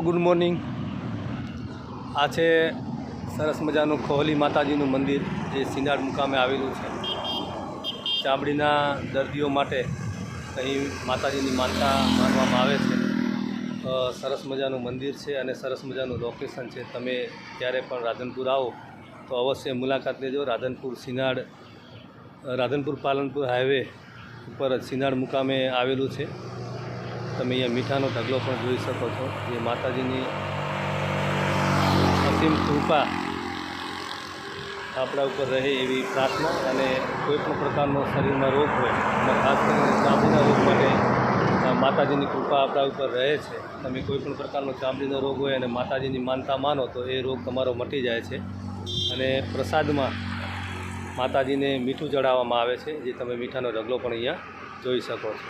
Good morning. આ છે સરસ મજાનું ખોહલી માતાજીનું મંદિર જે સિનાડ મુકામે આવેલું છે। ચામડીના દર્દીઓ માટે અહીં માતાજીની માનતા માનવામાં આવે છે। સરસ મજાનું મંદિર છે અને સરસ મજાનું લોકેશન છે। તમે ક્યારે પણ રાધનપુર આવો તો અવશ્ય મુલાકાત લેજો। રાધનપુર પાલનપુર હાઈવે ઉપર સિનાડ મુકામે આવેલું છે। તમે અહીંયા મીઠાનો ઢગલો પણ જોઈ શકો છો। જે માતાજીની અસીમ કૃપા આપણા ઉપર રહે એવી પ્રાર્થના। અને કોઈપણ પ્રકારનો શરીરમાં રોગ હોય અને ખાસ કરીને ચામડીના રોગ માટે માતાજીની કૃપા આપણા ઉપર રહે છે। તમે કોઈપણ પ્રકારનો ચામડીનો રોગ હોય અને માતાજીની માનતા માનો તો એ રોગ તમારો મટી જાય છે। અને પ્રસાદમાં માતાજીને મીઠું ચડાવવામાં આવે છે, જે તમે મીઠાનો ઢગલો પણ અહીંયા જોઈ શકો છો।